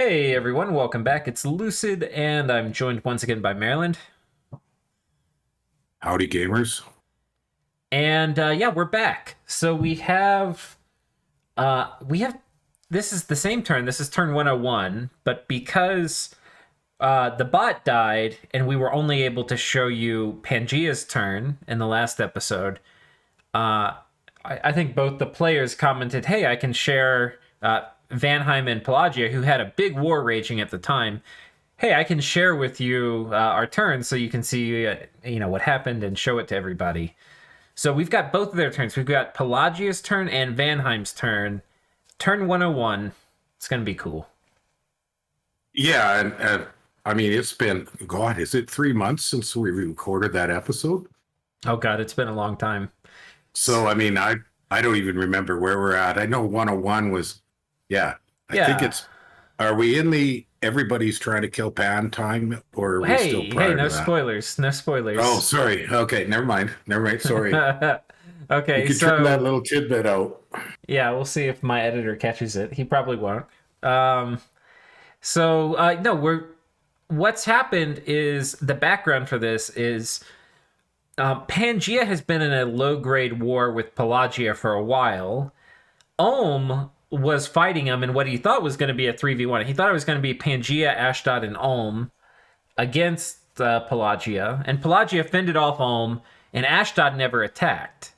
Hey everyone, welcome back. It's Lucid, and I'm joined once again by Maryland. Howdy, gamers. And yeah, we're back. So we have this is the same turn. This is turn 101, but because the bot died and we were only able to show you Pangaea's turn in the last episode, uh, I think both the players commented, "Hey, I can share Vanheim and Pelagia, who had a big war raging at the time. Hey, I can share with you our turns so you can see, what happened and show it to everybody." So we've got both of their turns. We've got Pelagia's turn and Vanheim's turn. Turn 101. It's gonna be cool. Yeah, and I mean, it's been, God, is it 3 months since we recorded that episode? Oh god, it's been a long time. So, I mean, I don't even remember where we're at. I know 101 was, yeah, I think Yeah. it's, are we in the everybody's trying to kill Pan time, or are we still Hey, prior no to that? spoilers. No Oh, spoilers. sorry. Okay, never mind. Never mind. Sorry. You Okay, could trim that so little tidbit out. yeah, we'll see if my editor catches it. He probably won't. Um, no, we're what's happened is the background for this is Pangea has been in a low grade war with Pelagia for a while. Ulm was fighting him in what he thought was going to be a 3v1. He thought it was going to be Pangea, Ashdod, and Ulm against Pelagia. And Pelagia fended off Ulm, and Ashdod never attacked.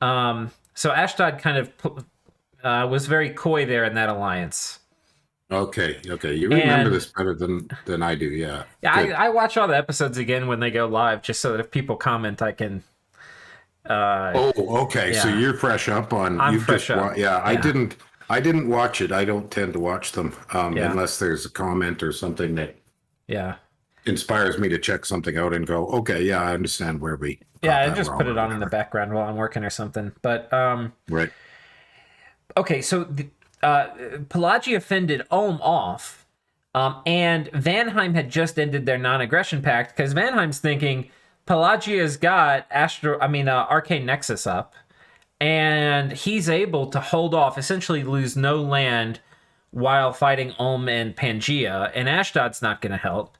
So Ashdod kind of was very coy there in that alliance. Okay, okay. You remember And this better than I do. Yeah, yeah, good. I watch all the episodes again when they go live, just so that if people comment, I can. Oh, okay. So Yeah, you're fresh up on I'm you've fresh just up. yeah, Yeah, I didn't watch it. I don't tend to watch them yeah, unless there's a comment or something that yeah, inspires me to check something out and go, okay, yeah, I understand where we yeah. got I that just wrong put it or on in the whatever. background while I'm working or something. But Right. okay, so Pelagia fended Ulm off, and Vanheim had just ended their non-aggression pact because Vanheim's thinking Pelagia's got Arcane Nexus up, and he's able to hold off, essentially lose no land while fighting Ulm and Pangea, and Ashdod's not going to help.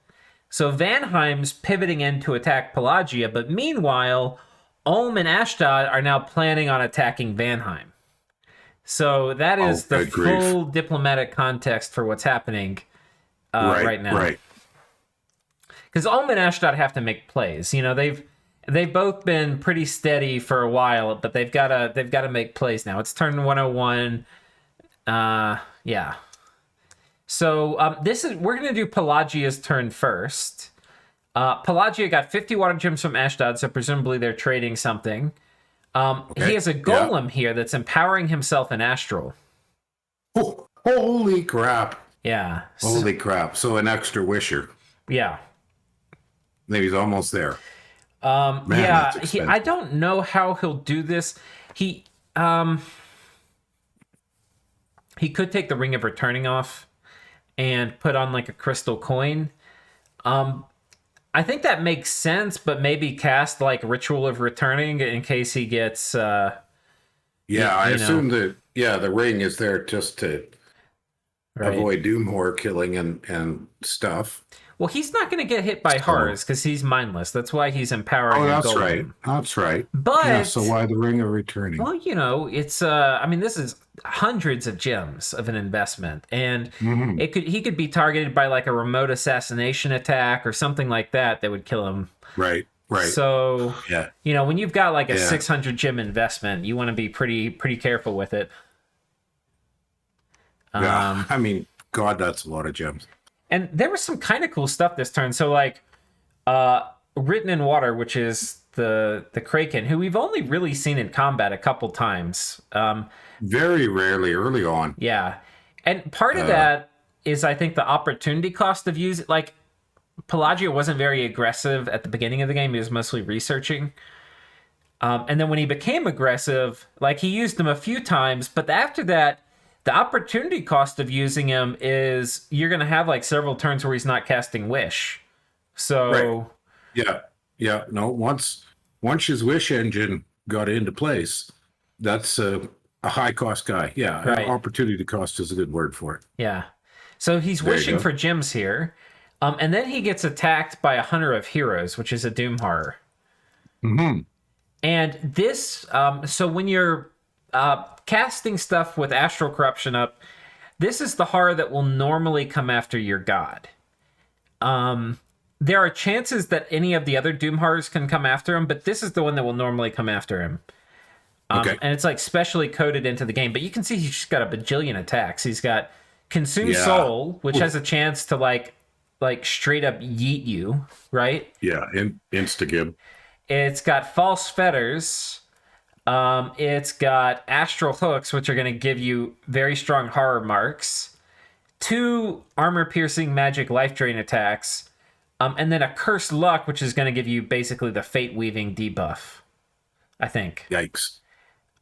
So Vanheim's pivoting in to attack Pelagia, but meanwhile, Ulm and Ashdod are now planning on attacking Vanheim. So that Oh, is the good grief. full diplomatic context for what's happening Right, right now. right. Because Ulm and Ashdod have to make plays. You know, they've both been pretty steady for a while, but they've gotta make plays now. It's turn 101. Yeah. So we're gonna do Pelagia's turn first. Pelagia got 50 water gems from Ashdod, so presumably they're trading something. He Okay. has a Yeah. golem here that's empowering himself in Astral. Oh, holy crap. Yeah. Holy crap. So an extra wisher. Yeah. Maybe he's almost there. Man, Yeah. that's I expensive. don't know how he'll do this. He um he could take the Ring of Returning off and put on like a crystal coin. Um, I think that makes sense, but maybe cast like Ritual of Returning in case he gets, Yeah, I you know, assume that yeah, the ring is there just to right. avoid Doomhor killing and stuff. Well, he's not going to get hit by So, horrors because he's mindless. That's why he's empowering oh, a that's right. golem. That's right. Yeah. So But why the ring of returning? well, it's I mean, this is hundreds of gems of an investment, and Hmm. he could be targeted by like a remote assassination attack or something like that that would kill him. Right. Right. So, Yeah. when you've got like a Yeah. 600 gem investment, you want to be pretty careful with it. Yeah. Um, I mean, God, that's a lot of gems. and there was some kind of cool stuff this turn. So like Written in Water, which is the Kraken, who we've only really seen in combat a couple times. Very rarely early on. Yeah. And part of Uh, that is I think the opportunity cost of use like Pelagia wasn't very aggressive at the beginning of the game. He was mostly researching. And then when he became aggressive, like he used him a few times, but after that, the opportunity cost of using him is you're going to have like several turns where he's not casting Wish. right. So, Yeah. Yeah. No. Once his wish engine got into place, that's a high cost guy. Yeah. right. Opportunity cost is a good word for it. Yeah. So he's There you wishing go. for gems here. And then he gets attacked by a Hunter of Heroes, which is a Doom horror. Hmm. And this, so when you're casting stuff with Astral Corruption up, this is the horror that will normally come after your god. There are chances that any of the other Doom horrors can come after him, but this is the one that will normally come after him. Okay. And it's like specially coded into the game. But you can see he's just got a bajillion attacks. He's got Consume Yeah. Soul, which Ooh. has a chance to like straight up yeet you, right? Yeah. Instagib. It's got False Fetters. It's got Astral Hooks, which are going to give you very strong horror marks. 2 armor-piercing magic life drain attacks. And then a Cursed Luck, which is going to give you basically the Fate Weaving debuff, I think. Yikes.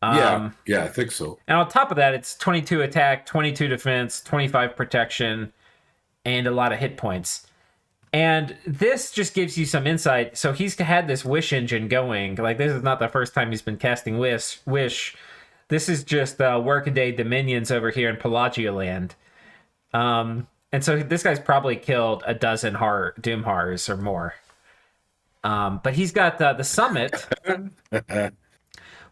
Yeah. Yeah, I think so. And on top of that, it's 22 attack, 22 defense, 25 protection, and a lot of hit points. And this just gives you some insight. So he's had this wish engine going. Like, this is not the first time he's been casting wish. This is just workaday dominions over here in Pelagia land. And so this guy's probably killed a dozen Doom horrors or more. But he's got the Summit,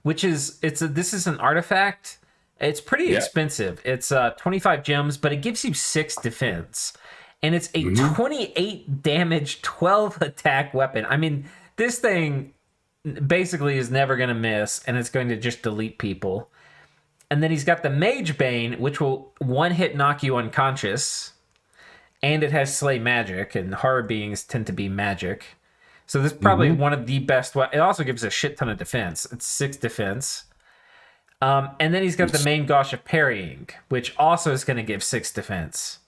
which is this is an artifact. It's pretty Yeah. expensive. It's 25 gems, but it gives you 6 defense. And it's a 28 damage, 12 attack weapon. I mean, this thing basically is never going to miss, and it's going to just delete people. And then he's got the Mage Bane, which will 1-hit knock you unconscious. And it has Slay Magic, and horror beings tend to be magic. So this is probably one of the best. It also gives a shit ton of defense. It's 6 defense. And then he's got the main Gauche of Parrying, which also is going to give 6 defense.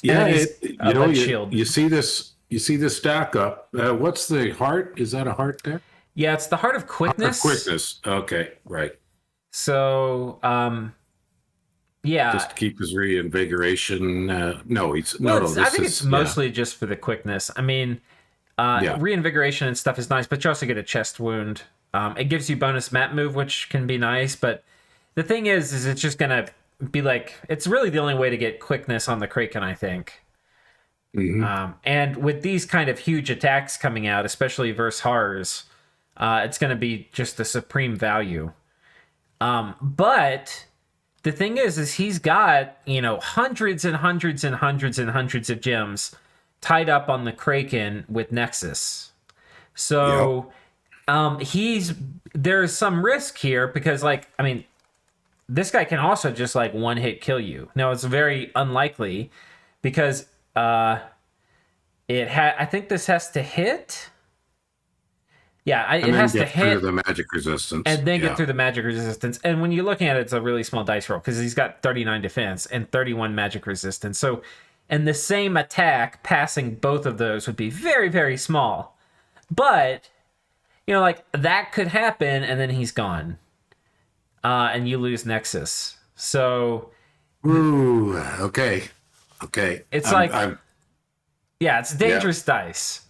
Yeah, Shield. you see this stack up. What's the heart? Is that a heart there? Yeah, it's the Heart of Quickness. Quickness. Okay, right. So, yeah. Just to keep his reinvigoration. No, he's Well, no. I think it's mostly just for the quickness. I mean, reinvigoration and stuff is nice, but you also get a chest wound. It gives you bonus map move, which can be nice, but the thing is it's just gonna be like, it's really the only way to get quickness on the Kraken, I think. And with these kind of huge attacks coming out, especially versus horrors, it's going to be just the supreme value. But the thing is he's got, hundreds and hundreds and hundreds and hundreds of gems tied up on the Kraken with Nexus. So there's some risk here because, this guy can also just 1-hit kill you. Now it's very unlikely because I think this has to hit. Yeah, it has to hit through the magic resistance, and then get through the magic resistance. And when you're looking at it, it's a really small dice roll because he's got 39 defense and 31 magic resistance. So, and the same attack passing both of those would be very, very small. But that could happen, and then he's gone. And you lose Nexus. So, ooh, okay. It's it's dangerous dice.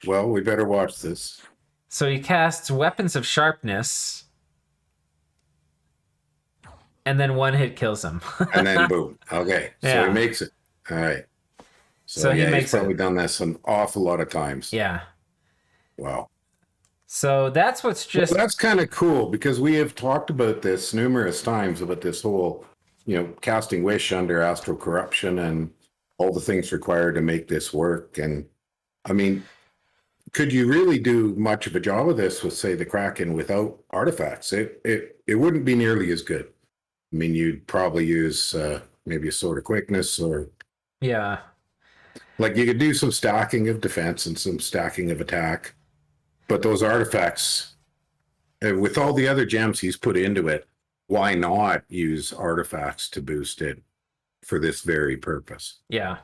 Well, we better watch this. So he casts Weapons of Sharpness, and then 1-hit kills him. And then boom. Okay, so he makes it. All right. So he's probably done this an awful lot of times. Yeah. Wow. So that's what's just... Well, that's kind of cool because we have talked about this numerous times about this whole, casting wish under astral corruption and all the things required to make this work. And I mean, could you really do much of a job of this with, say, the Kraken without artifacts? It wouldn't be nearly as good. I mean, you'd probably use maybe a Sword of Quickness or... Yeah. You could do some stacking of defense and some stacking of attack. But those artifacts, with all the other gems he's put into it, why not use artifacts to boost it for this very purpose? Yeah.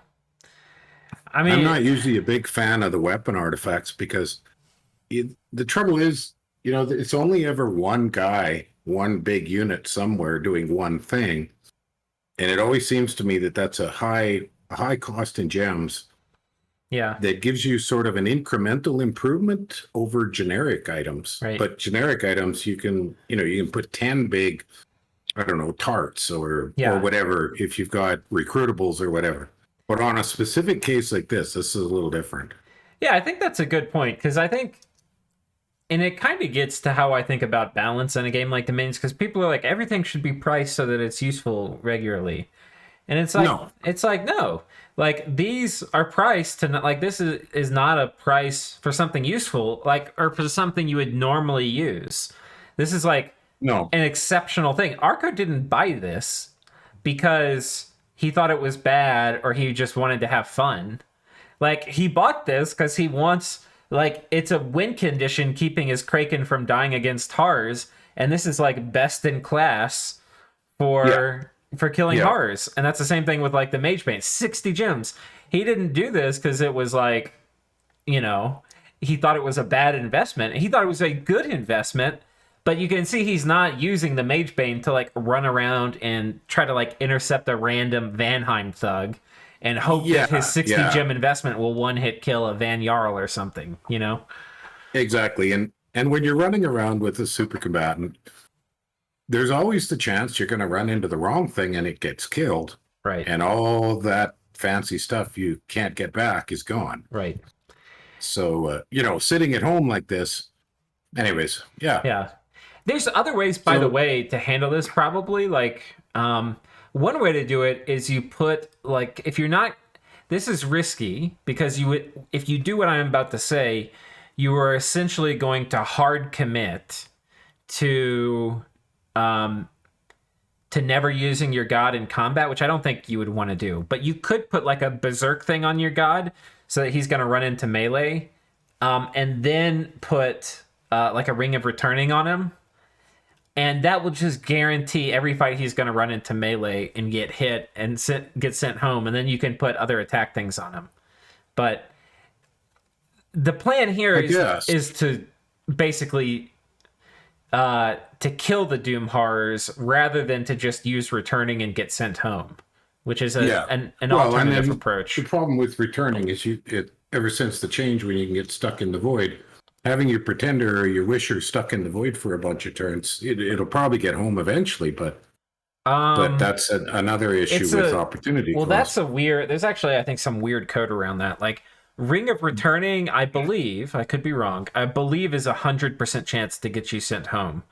I mean, I'm not usually a big fan of the weapon artifacts because the trouble is, it's only ever one guy, one big unit somewhere doing one thing. And it always seems to me that that's a high cost in gems. Yeah. That gives you sort of an incremental improvement over generic items. Right. But generic items, you can put 10 big I don't know, tarts or Yeah. whatever, if you've got recruitables or whatever. But on a specific case like this is a little different. Yeah, I think that's a good point because I think, and it kind of gets to how I think about balance in a game like Dominions because people are like, everything should be priced so that it's useful regularly. And No, it's like no, like these are priced to not, like this is not a price for something useful, like or for something you would normally use. This is like no, an exceptional thing. Arco didn't buy this because he thought it was bad or he just wanted to have fun. Like he bought this because he wants like it's a win condition keeping his Kraken from dying against Tars, and this is like best in class yeah, for killing yeah, horrors. And that's the same thing with like the mage paint 60 gems. He didn't do this because it was like, you know, he thought it was a bad investment. He thought it was a good investment, but you can see he's not using the mage bane to like run around and try to like intercept a random Vanheim thug and hope that his yeah, 60 yeah, gem investment will one hit kill a Van Jarl or something, you know. exactly. And when you're running around with a super combatant, there's always the chance you're going to run into the wrong thing and it gets killed, Right. and all that fancy stuff you can't get back is gone. Right. So sitting at home like this. Anyways, yeah, Yeah. There's other ways, by the so way, to handle this probably. Like, one way to do it is you put, like, if you're not, this is risky because you would, if you do what I'm about to say, you are essentially going to hard commit to, um, to never using your god in combat, which I don't think you would want to do. But you could put like a berserk thing on your god so that he's going to run into melee, and then put like a ring of returning on him, and that will just guarantee every fight he's going to run into melee and get hit and get sent home, and then you can put other attack things on him. But the plan here I is guess. to basically to kill the Doom horrors rather than to just use returning and get sent home, which is Yeah. an Well, and alternative then approach. the problem with returning is ever since the change when you can get stuck in the void, having your pretender or your wisher stuck in the void for a bunch of turns, it'll probably get home eventually, but Um, that's another issue it's with a opportunity well, that's cost. a weird. There's actually I think some weird code around that. Like Ring of Returning, I believe I could be wrong. I believe is 100% chance to get you sent home.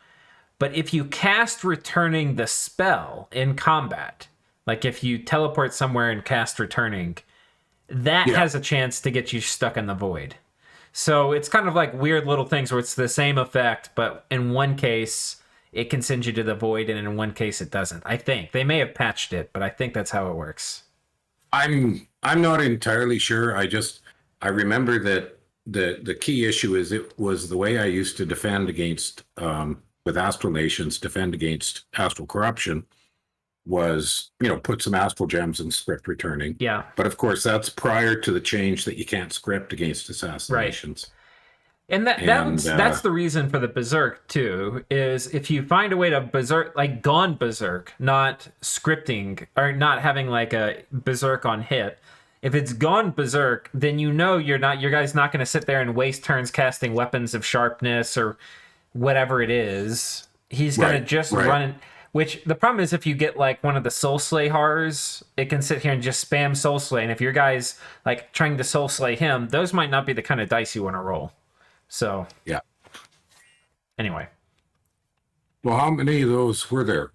But if you cast Returning the spell in combat, like if you teleport somewhere and cast Returning, that Yeah. has a chance to get you stuck in the void. So it's kind of like weird little things where it's the same effect, but in one case it can send you to the void, and in one case it doesn't. I think they may have patched it, but I think that's how it works. I'm not entirely sure. I remember that the key issue is it was the way I used to defend against with Astral Nations, defend against astral corruption was, put some astral gems in script returning. Yeah, But of course, that's prior to the change that you can't script against right. assassinations. And And that's the reason for the berserk too. Is if you find a way to berserk, like gone berserk, not scripting or not having like a berserk on hit. If it's gone berserk, then your guy's not going to sit there and waste turns casting weapons of sharpness or whatever it is. He's going to right, just right. run. Which the problem is if you get like one of the soul slay horrors, it can sit here and just spam soul slay. And if your guy's like trying to soul slay him, those might not be the kind of dice you want to roll. So Yeah. anyway, Well, how many of those were there?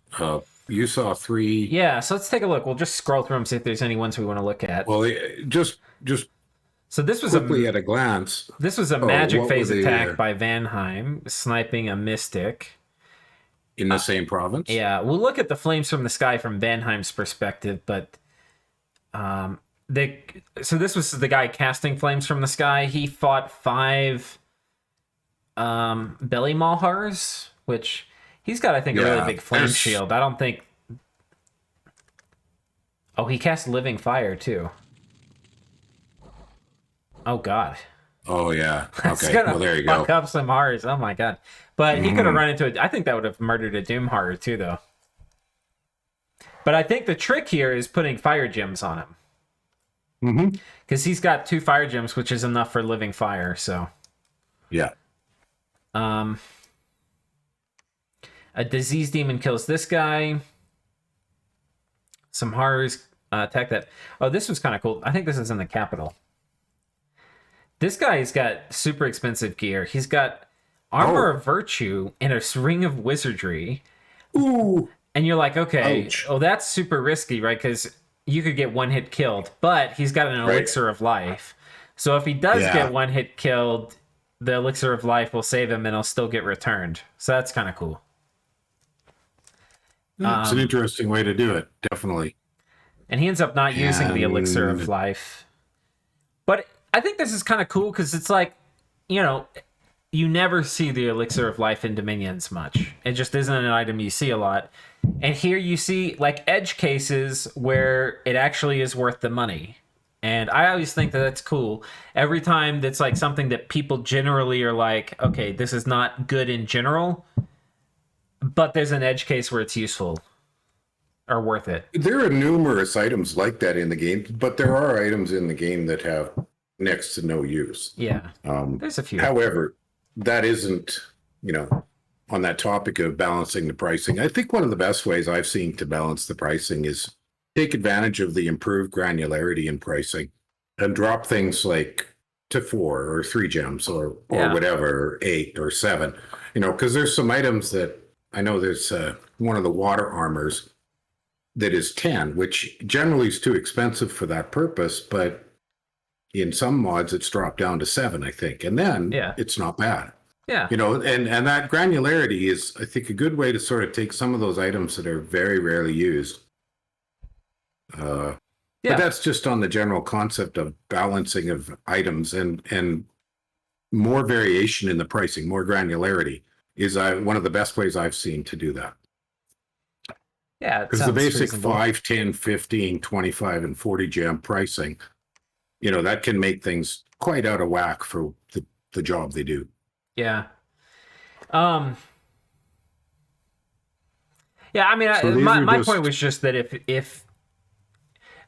You saw three. yeah. So let's take a look. We'll just scroll through them, see if there's any ones we want to look at. Well, just So quickly at a glance. this was a Oh, magic what were phase they attack by Vanheim, sniping a mystic. in the same province? Yeah, we'll look at the flames from the sky from Vanheim's perspective, but so this was the guy casting flames from the sky. He fought 5 belly maulhars, which he's got, I think, a really Yeah. big flame shield. I don't think. Oh, he cast living fire too. Oh God. Oh yeah. That's Okay. gonna Well, there you fuck go. up some horrors. Oh my God. But he could have run into it. I think that would have murdered a Doom horror too, though. But I think the trick here is putting fire gems on him. Mm-hmm. Because he's got 2 fire gems, which is enough for living fire. So, Yeah. um, A disease demon kills this guy. Some horrors attack that. Oh, this was kind of cool. I think this is in the capital. This guy's got super expensive gear. He's got armor of virtue and a ring of wizardry. Ooh. And you're like, okay, Ouch. oh, that's super risky, right? Because you could get one hit killed, but he's got an elixir of life. So if he does get one hit killed, the elixir of life will save him and he'll still get returned. So that's kind of cool. It's an interesting way to do it, definitely. And he ends up not using the elixir of life. But I think this is kind of cool because it's like, you never see the elixir of life in Dominions much. It just isn't an item you see a lot. And here you see like edge cases where it actually is worth the money. And I always think that that's cool. Every time that's like something that people generally are like, okay, this is not good in general, but there's an edge case where it's useful or worth it. There are numerous items like that in the game, but there are items in the game that have next to no use. Yeah, there's a few. However, that isn't, on that topic of balancing the pricing. I think one of the best ways I've seen to balance the pricing is take advantage of the improved granularity in pricing and drop things like to 4 or 3 gems or whatever, or 8 or 7, because there's some items that I know there's one of the water armors that is 10, which generally is too expensive for that purpose, but in some mods it's dropped down to 7, I think, and then it's not bad. Yeah. And that granularity is, I think, a good way to sort of take some of those items that are very rarely used. But that's just on the general concept of balancing of items and more variation in the pricing, more granularity is one of the best ways I've seen to do that. Yeah, because the basic reasonable. 5, 10, 15, 25, and 40 gem pricing, that can make things quite out of whack for the job they do. Yeah. Yeah, I mean, So my point was just that if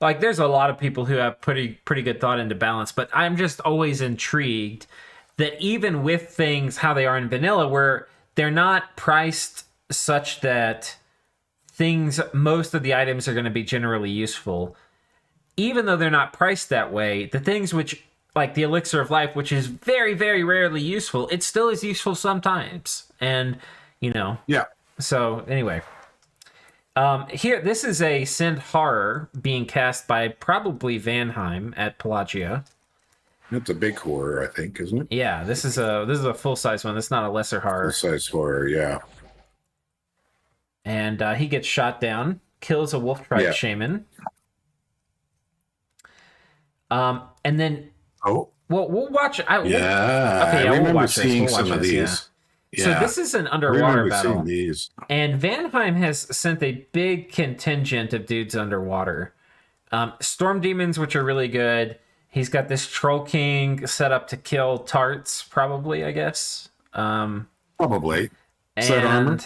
like there's a lot of people who have pretty good thought into balance, but I'm just always intrigued that even with things how they are in vanilla, where they're not priced such that most of the items are going to be generally useful, even though they're not priced that way, the things which, like the elixir of life, which is very, very rarely useful, it still is useful sometimes. And, Yeah. So, anyway. Here, this is a Send Horror being cast by probably Vanheim at Pelagia. That's a big horror, I think, isn't it? Yeah, this is a full-size one. It's not a lesser horror. Full-size horror, yeah. And he gets shot down, kills a wolf tribe shaman. And then... Oh. Well, we'll watch... I remember we'll watch seeing this. some of these. Yeah. So this is an underwater battle. These. And Vanheim has sent a big contingent of dudes underwater. Storm demons, which are really good. He's got this Troll King set up to kill tarts, probably, I guess. Probably. Is that armor?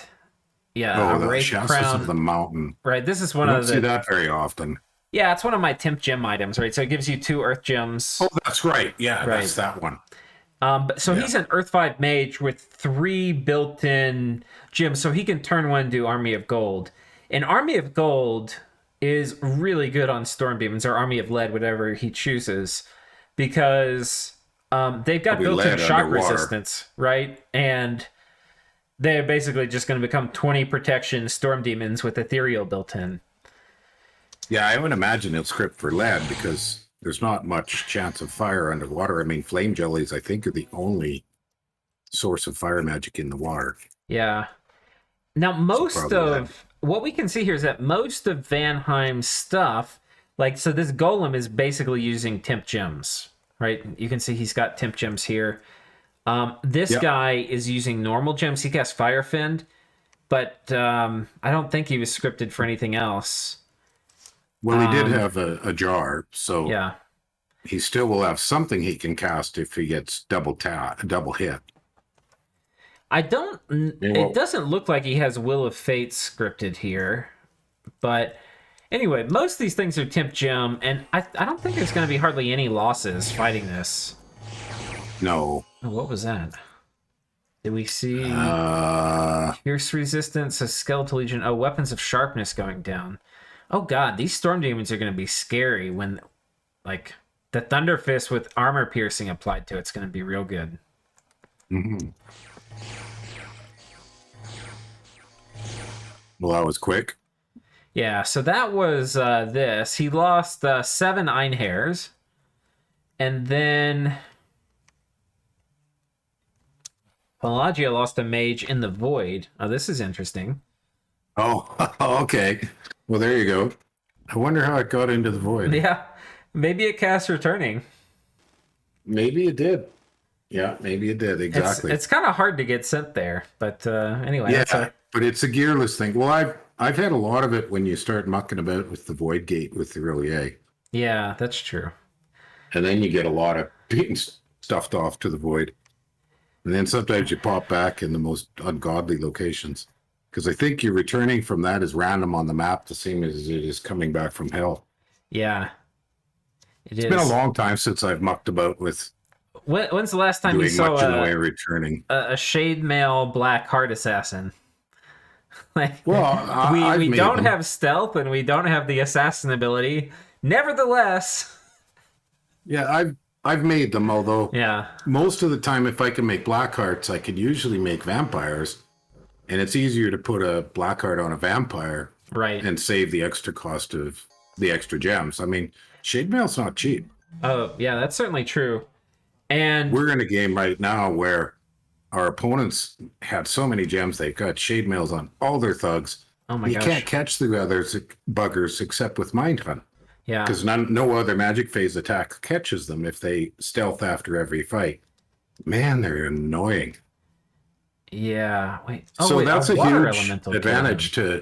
Yeah, the Wraith Shastas Crown of the Mountain. Right, this is one I of don't see that very often. Yeah, it's one of my temp gem items, right? So it gives you 2 earth gems. Oh, that's right. Yeah, that's that one. He's an Earth 5 mage with 3 built-in gems, so he can turn one into Army of Gold. And Army of Gold is really good on Storm Demons, or Army of Lead, whatever he chooses, because they've got built-in shock resistance, right? And they're basically just going to become 20 protection Storm Demons with Ethereal built in. Yeah, I would imagine it's script for lead because there's not much chance of fire underwater. I mean, flame jellies, I think, are the only source of fire magic in the water. Yeah. Now, what we can see here is that most of Vanheim's stuff, so this golem is basically using temp gems, right? You can see he's got temp gems here. This guy is using normal gems. He casts Firefend, but I don't think he was scripted for anything else. Well, he did have a jar, so yeah, he still will have something he can cast if he gets double hit. It doesn't look like he has Will of Fate scripted here, but anyway, most of these things are temp gem, and I don't think there's going to be hardly any losses fighting this. No. Oh, what was that? Did we see Uh, pierce resistance, a skeletal legion? Oh, weapons of sharpness going down. Oh god, these storm demons are going to be scary when, like, the thunder fist with armor piercing applied to it's going to be real good. mhm. Well, that was quick. Yeah, so that was this. He lost 7 Einhairs. And then Pelagia lost a mage in the void. Oh, this is interesting. Oh, okay. Well, there you go. I wonder how it got into the void. Yeah, maybe it casts returning. Maybe it did. Yeah, maybe it did. Exactly. It's kind of hard to get sent there, but anyway, Yeah, that's a but it's a gearless thing. Well, I've had a lot of it when you start mucking about with the void gate with the Rillier. yeah, that's true. And then you get a lot of being stuffed off to the void. And then sometimes you pop back in the most ungodly locations. Because I think you're returning from that as random on the map, the same as it is coming back from hell. Yeah, It's been a long time since I've mucked about with When's the last time you doing saw much in the way of returning. a shade mail black heart assassin? Like, Well, we made don't them. have stealth and we don't have the assassin ability. Nevertheless, Yeah, I've made them, although yeah, most of the time if I can make black hearts, I could usually make vampires. And it's easier to put a black heart on a vampire right. and save the extra cost of the extra gems. I mean, shade mail's not cheap. Oh, yeah, that's certainly true. And We're in a game right now where our opponents had so many gems, they've got shade mails on all their thugs. oh my You gosh, can't catch the other buggers except with Mind Hunt. yeah, Because no other magic phase attack catches them if they stealth after every fight. Man, they're annoying. yeah. Wait, oh So wait, that's a water huge elemental advantage killed him.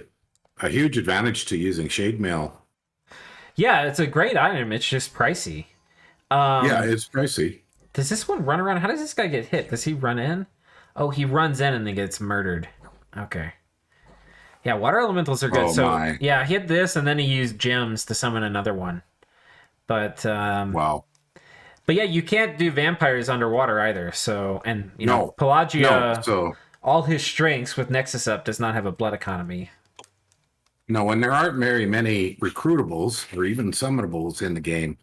to a huge advantage to using shade mail. Yeah, it's a great item. It's just pricey. Yeah, it's pricey. Does this one run around? How does this guy get hit? Does he run in? Oh, he runs in and then gets murdered. Okay. Yeah, water elementals are good. Oh, so my. yeah, he hit this and then he used gems to summon another one. But Wow. but yeah, you can't do vampires underwater either. So and you know, No. Pelagia, No. So all his strengths with Nexus up does not have a blood economy. no, and there aren't very many recruitables or even summonables in the game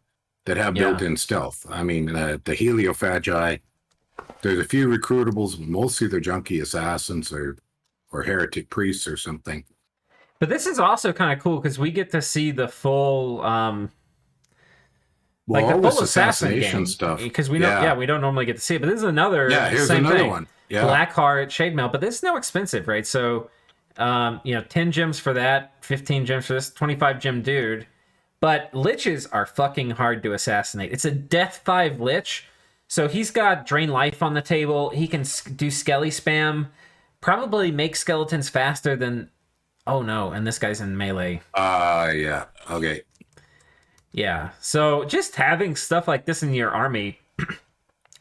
that have Yeah. built-in stealth. I mean, the Heliophagi, there's a few recruitables, but mostly they're junkie assassins or heretic priests or something. But this is also kind of cool because we get to see the full Well, like the all full this assassin assassination game stuff. because we don't we don't normally get to see it. But this is another Here's same another thing. one. Yeah. Blackheart, Shade Mail, but this is no expensive, right? So, 10 gems for that, 15 gems for this, 25 gem dude. But liches are fucking hard to assassinate. It's a death 5 lich, so he's got drain life on the table. He can do skelly spam, probably make skeletons faster than. Oh no, and this guy's in melee. Yeah. Okay. Yeah, so just having stuff like this in your army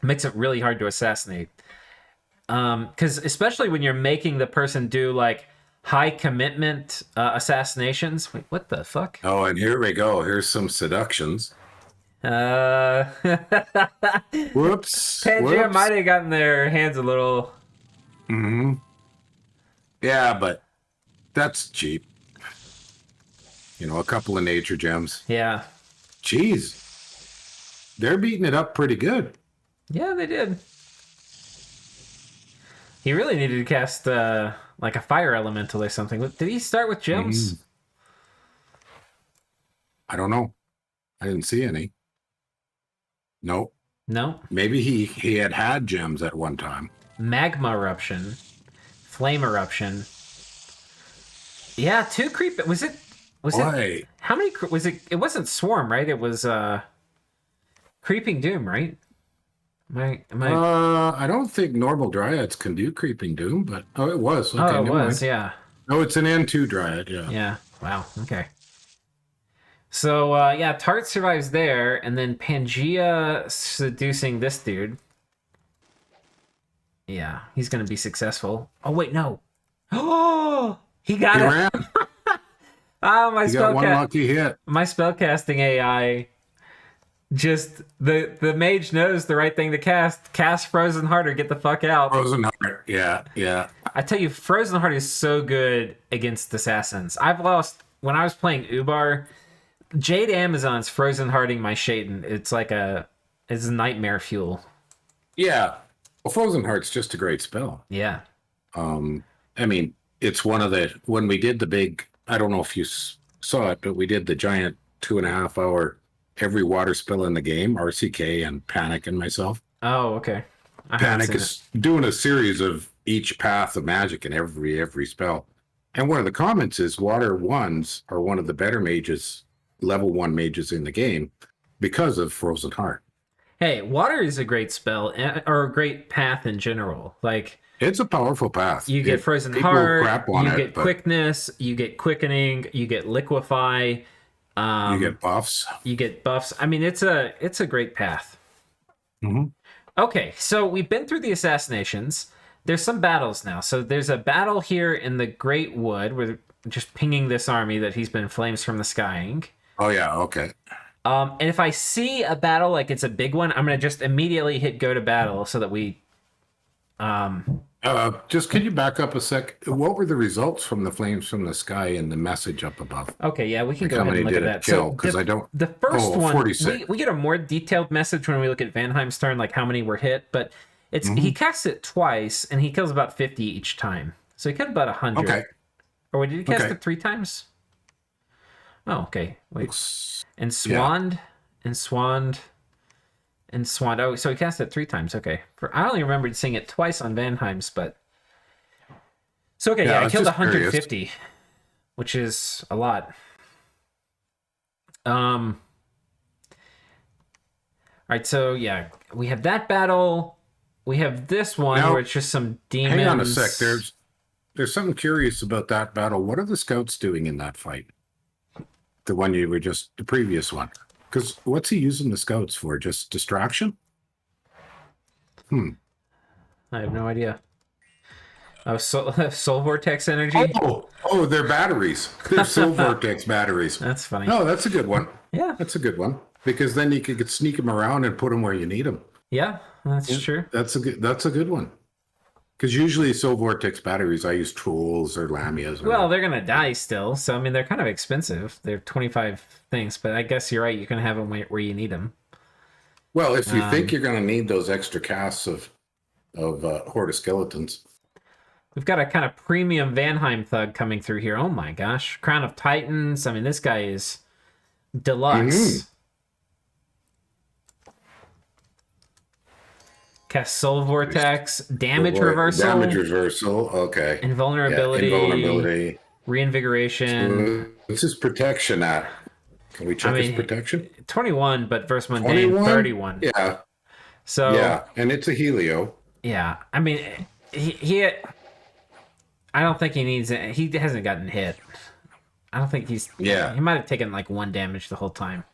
makes it really hard to assassinate. Because especially when you're making the person do like high commitment assassinations. Wait, what the fuck? Oh, and here we go. Here's some seductions. Uh, Whoops. Pangea Whoops. might have gotten their hands a little. Mm-hmm. Yeah, but that's cheap. You know, a couple of nature gems. Yeah, Jeez. They're beating it up pretty good. yeah, they did. He really needed to cast like a fire elemental or something. Did he start with gems? I don't know. I didn't see any. Nope. No. Maybe he had gems at one time. Magma eruption, flame eruption. Yeah, 2 creep. Was it? Boy. How many? Was it? It wasn't swarm, right? It was creeping doom, right? Am I? I don't think normal dryads can do creeping doom, but it was. Okay, Oh, it never was. mind. Yeah. Oh, it's an N2 dryad. Yeah. Yeah. Wow. Okay. So yeah, Tart survives there, and then Pangea seducing this dude. Yeah, he's gonna be successful. Oh wait, no. Oh, he got He it. ran. Ah, my He got one spellcast. lucky hit. My spellcasting AI Just the mage knows the right thing to cast. Cast Frozen Heart or get the fuck out. Frozen Heart. Yeah, yeah. I tell you, Frozen Heart is so good against assassins. I've lost when I was playing Ubar. Jade Amazon's Frozen Hearting my Shaitan. It's nightmare fuel. Yeah. Well, Frozen Heart's just a great spell. Yeah. I mean, it's one of the when we did the big. I don't know if you saw it, but we did the giant 2.5 hour every water spell in the game. RCK and Panic and myself. Oh, okay. Panic is doing a series of each path of magic in every spell. And one of the comments is water ones are one of the better mages, level 1 mages in the game because of Frozen Heart. Hey, water is a great spell or a great path in general. Like it's a powerful path. You get Frozen Heart, you get Quickness, you get Quickening, you get Liquefy. You get buffs. You get buffs. I mean, it's a great path. Mm-hmm. Okay, so we've been through the assassinations. There's some battles now. So there's a battle here in the Great Wood where just pinging this army that he's been flames from the skying. Oh yeah, okay. And if I see a battle like it's a big one, I'm gonna just immediately hit go to battle so that we. Just can you back up a sec? What were the results from the flames from the sky and the message up above? Okay, yeah, we can go ahead and look at that. So because I don't. The first one, 46. we get a more detailed message when we look at Vanheim's turn, like how many were hit. But it's he casts it twice and he kills about 50 each time. So he killed about 100. Okay. Or did he cast it 3 times? Oh, okay. Wait. And Swand, and Swand, and Swand. Oh, so he cast it 3 times. Okay. I only remembered seeing it twice on Vanheim's, but. So, okay, I killed 150, curious. Which is a lot. All right, so yeah, we have that battle. We have this one where it's just some demons. Hang on a sec. There's something curious about that battle. What are the scouts doing in that fight? The one you were just the previous one. Because what's he using the scouts for? Just distraction? I have no idea. Oh, soul vortex energy. Oh, they're batteries. They're soul vortex batteries. That's funny. No, that's a good one. Yeah, that's a good one because then you could sneak them around and put them where you need them. Yeah, that's true. That's a good one. Because usually soul vortex batteries, I use trolls or lamias. Well, they're gonna die still, so I mean they're kind of expensive. They're 25 things, but I guess you're right. You can have them where you need them. Well, if you think you're gonna need those extra casts of Horde of Skeletons. We've got a kind of premium Vanheim thug coming through here. Oh my gosh. Crown of Titans. I mean, this guy is deluxe. Cast Soul Vortex. Damage Reversal. Damage Reversal. Okay. Invulnerability. Yeah, invulnerability. Reinvigoration. What's his protection at? Can we check his protection? 21, but verse mundane 31. Yeah. So. Yeah, and it's a Helio. Yeah. I mean, he I don't think he needs it. He hasn't gotten hit. I don't think he's. Yeah. He might have taken like 1 damage the whole time.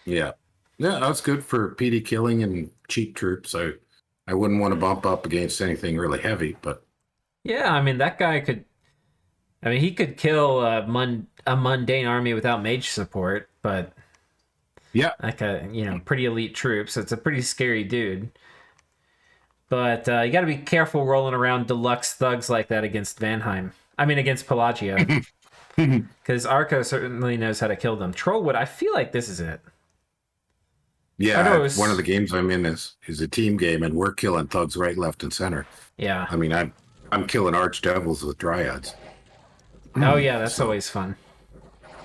Yeah. Yeah, that's good for PD killing and cheap troops. I wouldn't want to bump up against anything really heavy, but. Yeah, I mean, that guy could. I mean, he could kill a mundane army without mage support, but. Yeah. Like pretty elite troops. So it's a pretty scary dude. But you got to be careful rolling around deluxe thugs like that against Vanheim. I mean, against Pelagia. Because Arco certainly knows how to kill them. Trollwood, I feel like this is it. Yeah, one of the games I'm in is a team game, and we're killing thugs right, left, and center. Yeah. I mean, I'm killing archdevils with dryads. Oh, yeah, that's always fun.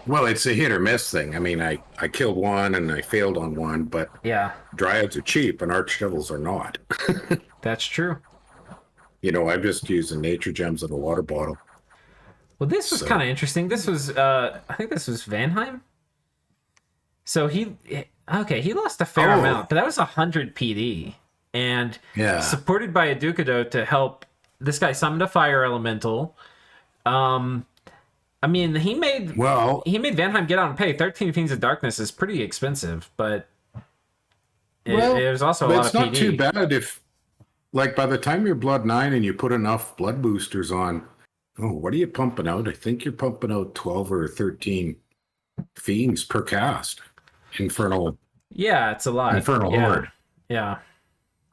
Well, it's a hit or miss thing. I mean, I killed one and I failed on one, but yeah, dryads are cheap and archdevils are not. That's true. I'm just using nature gems in a water bottle. Well, this was kind of interesting. This was, I think this was Vanheim. So he lost a fair amount, but that was 100 PD. And supported by a Ducado to help, this guy summoned a fire elemental. I mean, he made Vanheim get out and pay. 13 Fiends of Darkness is pretty expensive, but there's also a lot of PD. It's not too bad if, like, by the time you're Blood 9 and you put enough blood boosters on, what are you pumping out? I think you're pumping out 12 or 13 Fiends per cast. Infernal Yeah, it's a lot. Infernal Yeah. Horde. Yeah.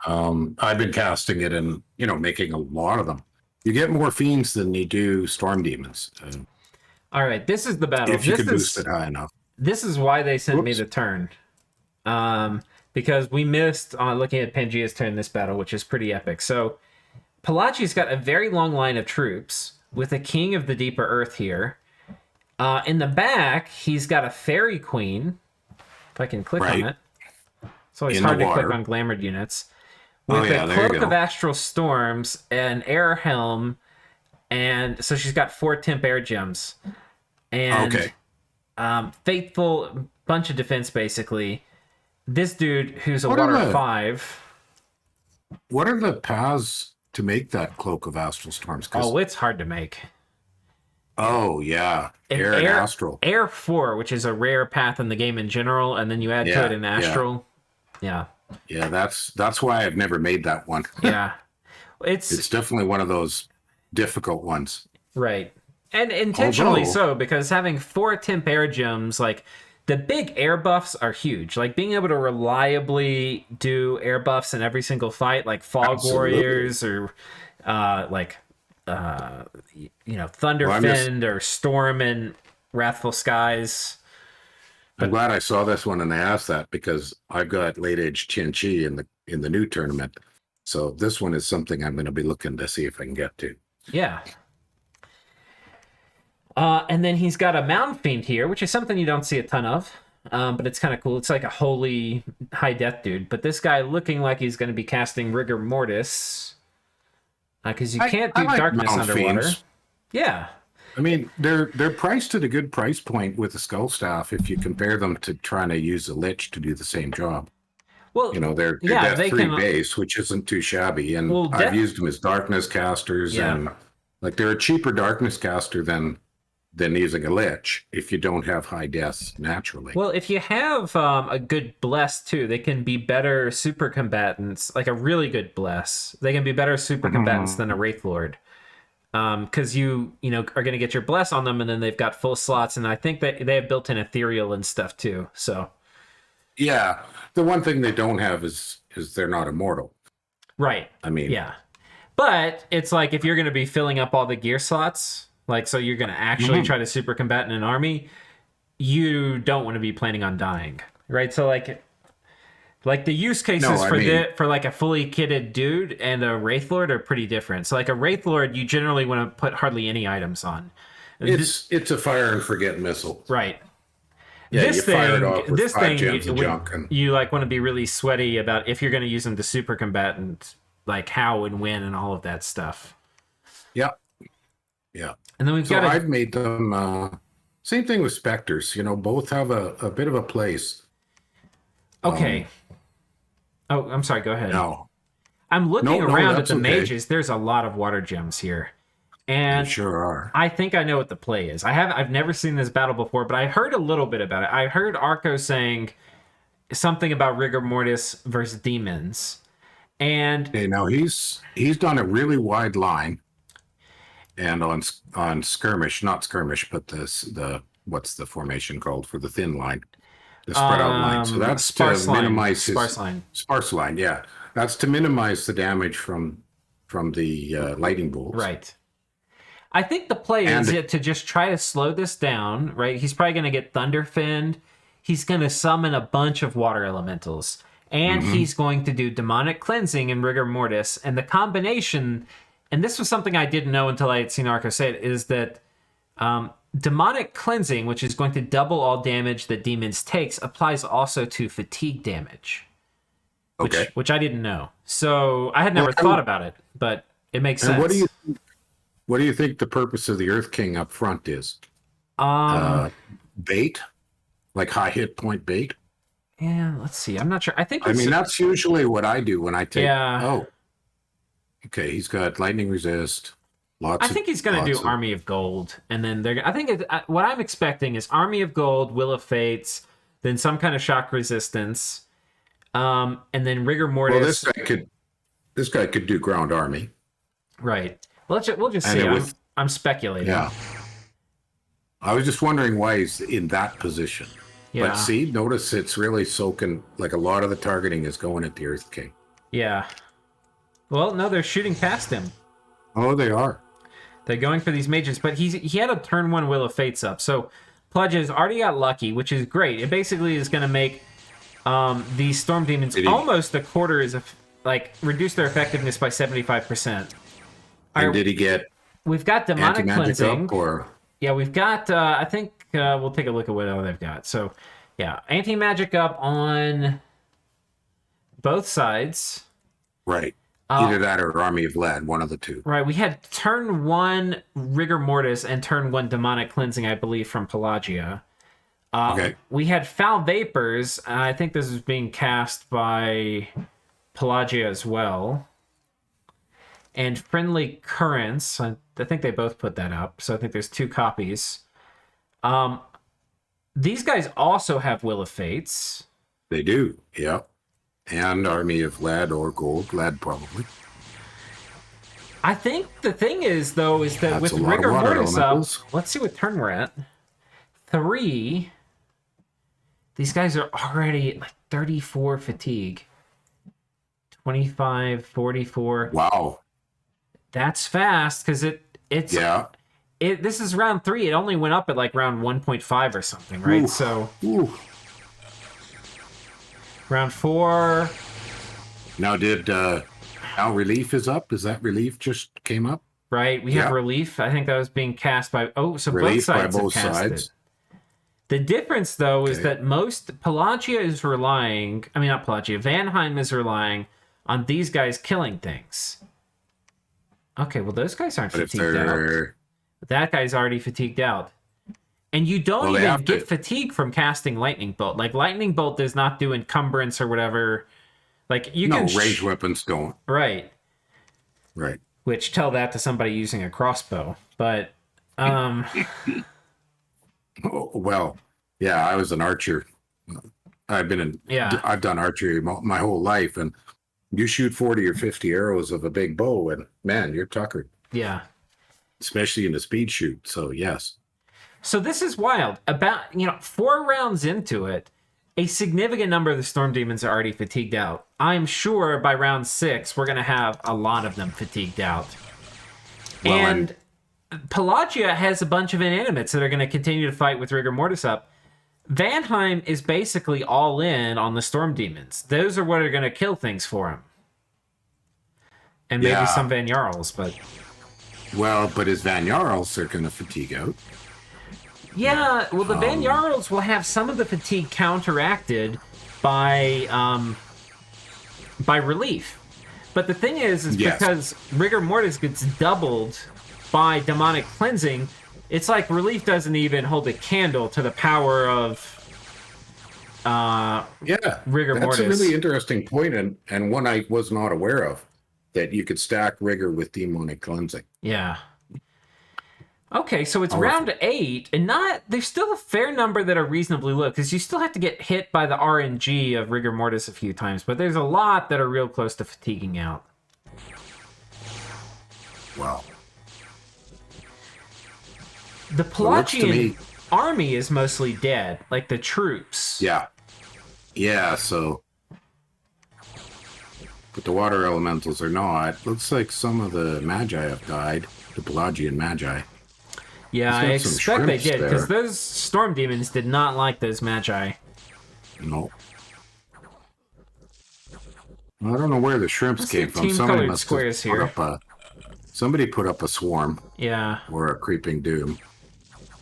I've been casting it and making a lot of them. You get more fiends than you do storm demons, All right, this is the battle. if you could boost it high enough. This is why they sent me Whoops. the turn. Because we missed on looking at Pangaea's turn in this battle, which is pretty epic. So Pelagia's got a very long line of troops with a king of the deeper earth here. In the back, he's got a fairy queen. If I can click on it. It's always hard to click on glamored units. With a cloak of astral storms, an air helm, and so she's got 4 temp air gems. And faithful bunch of defense basically. This dude who's a water 5. What are the paths to make that cloak of astral storms? Oh, it's hard to make. Oh yeah, air and astral. Air 4, which is a rare path in the game in general, and then you add to it an astral. Yeah. Yeah, that's why I've never made that one. Yeah. It's definitely one of those difficult ones. Right. And intentionally so, because having 4 temp air gems, like the big air buffs are huge. Like being able to reliably do air buffs in every single fight, like Fog Warriors or Thunderfend or Storm and Wrathful Skies. I'm glad I saw this one and I asked that because I've got late age Qin Chi in the new tournament. So this one is something I'm going to be looking to see if I can get to. Yeah. And then he's got a Mountain Fiend here, which is something you don't see a ton of. But it's kind of cool. It's like a holy high death dude. But this guy looking like he's going to be casting Rigor Mortis. Because you can't do darkness underwater. Fiends. Yeah. I mean, they're priced at a good price point with the Skull Staff if you compare them to trying to use a Lich to do the same job. Well, they're Death 3 base, which isn't too shabby. And I've used them as darkness casters. Yeah. And like they're a cheaper darkness caster than using a Lich if you don't have high deaths naturally. Well, if you have a good Bless too, they can be better super combatants, like a really good Bless. They can be better super combatants than a Wraith Lord. Because you are going to get your Bless on them, and then they've got full slots, and I think that they have built-in Ethereal and stuff too. So, yeah, the one thing they don't have is they're not immortal. Right. I mean, yeah, but it's like if you're going to be filling up all the gear slots, like so you're going to actually try to super combat in an army, you don't want to be planning on dying, right? So like the use cases for like a fully kitted dude and a Wraith Lord are pretty different. So like a Wraith Lord, you generally want to put hardly any items on. It's a fire and forget missile. Right. Yeah, you fire it off with 5 gems of junk. You like want to be really sweaty about if you're going to use them to super combatant, like how and when and all of that stuff. Yeah. Yeah. And then I've made them same thing with Spectres, both have a bit of a place. Okay. Oh, I'm sorry. Go ahead. No. I'm looking around at the mages. There's a lot of water gems here. And there sure are. I think I know what the play is. I've never seen this battle before, but I heard a little bit about it. I heard Arco saying something about Rigor Mortis versus demons. And now he's done a really wide line. And on skirmish, not skirmish, but the what's the formation called for the thin line? The spread out line. So that's to minimize his sparse line. Yeah, that's to minimize the damage from the lightning bolts. Right. I think the play is to just try to slow this down. Right. He's probably going to get Thunderfend. He's going to summon a bunch of water elementals, and he's going to do demonic cleansing and rigor mortis. And the combination, and this was something I didn't know until I had seen Arco say it, is that demonic cleansing, which is going to double all damage that demons takes, applies also to fatigue damage. Which I didn't know. So I had never thought about it, but it makes sense. What do you think the purpose of the Earth King up front is? Bait? Like high hit point bait? Yeah, let's see. I'm not sure. I mean, that's usually what I do when I take... Yeah. Oh. Okay, he's got lightning resist. I think he's going to do Army of Gold, and then what I'm expecting is Army of Gold, Will of Fates, then some kind of shock resistance, and then rigor mortis. Well, this guy could do ground army, right? We'll just see. I'm speculating. Yeah, I was just wondering why he's in that position. But Yeah. see, notice it's really soaking, like a lot of the targeting is going at the Earth King. Yeah. Well, no, they're shooting past him. Oh, they are. They're going for these mages, but he had a turn 1 Will of Fates up. So Pelagia's already got lucky, which is great. It basically is going to make these Storm Demons almost a quarter is like reduce their effectiveness by 75%. And did he get We've got Demonic anti-magic Cleansing. up or? Yeah, we've got, I think we'll take a look at what all they've got. So, yeah, anti-magic up on both sides. Right. Either that or Army of Lead, one of the two. Right, we had turn 1 Rigor Mortis and turn 1 Demonic Cleansing, I believe, from Pelagia. Okay. We had Foul Vapors. I think this is being cast by Pelagia as well. And Friendly Currents. I think they both put that up. So I think there's 2 copies. These guys also have Will of Fates. They do, yeah. And Army of Lead or Gold. Lead, probably. I think the thing is, though, is that That's with a lot of Rigor water Mortis up... elementals. Let's see what turn we're at. 3... These guys are already like 34 fatigue. 25, 44. Wow. That's fast because it's Yeah. This is round 3. It only went up at like round 1.5 or something, right? Ooh. So Ooh. round 4. Now, did now Relief is up? Is that Relief just came up? Right, we have Relief. I think that was being cast by so Relief both sides by both have cast sides. it. The difference, though, is that Pelagia is relying... I mean, not Pelagia. Vanheim is relying on these guys killing things. Okay, well, those guys aren't But if fatigued they're... out. That guy's already fatigued out. And you don't even get fatigue from casting Lightning Bolt. Like, Lightning Bolt does not do encumbrance or whatever. Like, you can... No, ranged weapons don't. Right. Right. Which, tell that to somebody using a crossbow. But, Oh, well, yeah, I was an archer. I've done archery my whole life, and you shoot 40 or 50 arrows of a big bow, and man, you're tuckered. Yeah. Especially in a speed shoot. So yes. So this is wild. About 4 rounds into it, a significant number of the Storm Demons are already fatigued out. I'm sure by round 6 we're gonna have a lot of them fatigued out. Well, and Pelagia has a bunch of inanimates that are going to continue to fight with Rigor Mortis up. Vanheim is basically all in on the Storm Demons. Those are what are going to kill things for him. And maybe some Van Jarls, but... Well, but his Van Jarls are going to fatigue out. Yeah, well, the Van Jarls will have some of the fatigue counteracted by Relief. But the thing is because Rigor Mortis gets doubled by Demonic Cleansing, it's like Relief doesn't even hold a candle to the power of Rigor Mortis. That's a really interesting point, and one I was not aware of, that you could stack Rigor with Demonic Cleansing. Yeah. Okay, so it's round 8, and there's still a fair number that are reasonably low, because you still have to get hit by the RNG of Rigor Mortis a few times, but there's a lot that are real close to fatiguing out. Wow. The Pelagian army is mostly dead, like the troops. Yeah. Yeah, so... But the water elementals are not. Looks like some of the Magi have died. The Pelagian Magi. Yeah, I expect they did, because those Storm Demons did not like those Magi. No. I don't know where the shrimps came from. Somebody must squares have put up somebody put up a swarm. Yeah. Or a creeping doom.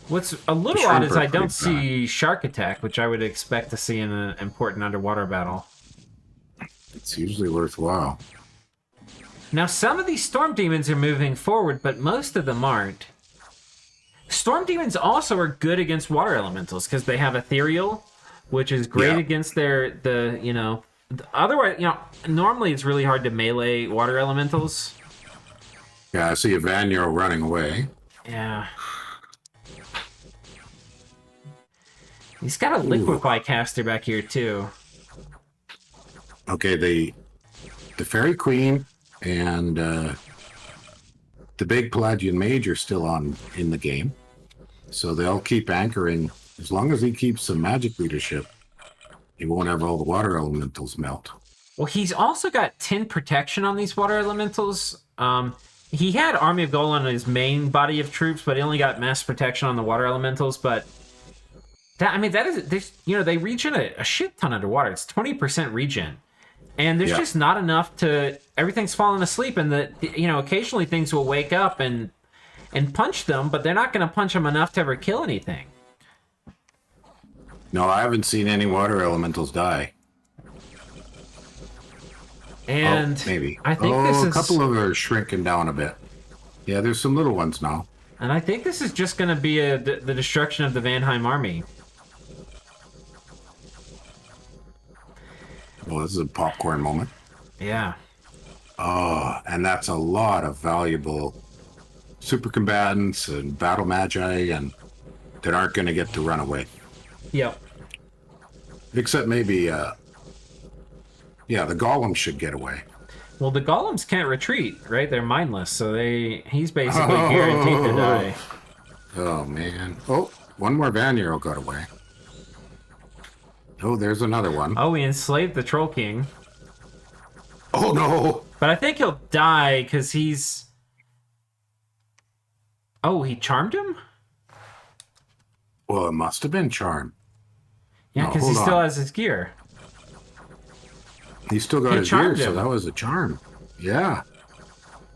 What's a little odd is I don't see Shark Attack, which I would expect to see in an important underwater battle. It's usually worthwhile. Now, some of these Storm Demons are moving forward, but most of them aren't. Storm Demons also are good against water elementals, because they have Ethereal, which is great against otherwise, normally it's really hard to melee water elementals. Yeah, I see a Vanyo running away. Yeah. He's got a Liquefy caster back here, too. Okay, the Fairy Queen and the big Pelagian Mage are still in the game. So they'll keep anchoring As long as he keeps some magic leadership, he won't have all the water elementals melt. Well, he's also got 10 protection on these water elementals. He had Army of Gold on his main body of troops, but he only got mass protection on the water elementals. But that is, they regen a shit ton underwater. It's 20% regen. And there's just not enough to, everything's falling asleep, and occasionally things will wake up and punch them, but they're not going to punch them enough to ever kill anything. No, I haven't seen any water elementals die. And maybe. I think this is a couple of them are shrinking down a bit. Yeah, there's some little ones now. And I think this is just going to be the destruction of the Vanheim army. Well, this is a popcorn moment. Yeah. Oh, and that's a lot of valuable super combatants and battle magi and that aren't going to get to run away. Yep. Except maybe, the golems should get away. Well, the golems can't retreat, right? They're mindless, so he's basically guaranteed to die. Oh, man. Oh, one more Vanhero got away. Oh, there's another one. Oh, we enslaved the Troll King. Oh, no! But I think he'll die because he's... Oh, he charmed him? Well, it must have been charm. Yeah, because he still has his gear. He still got his gear, so that was a charm. Yeah.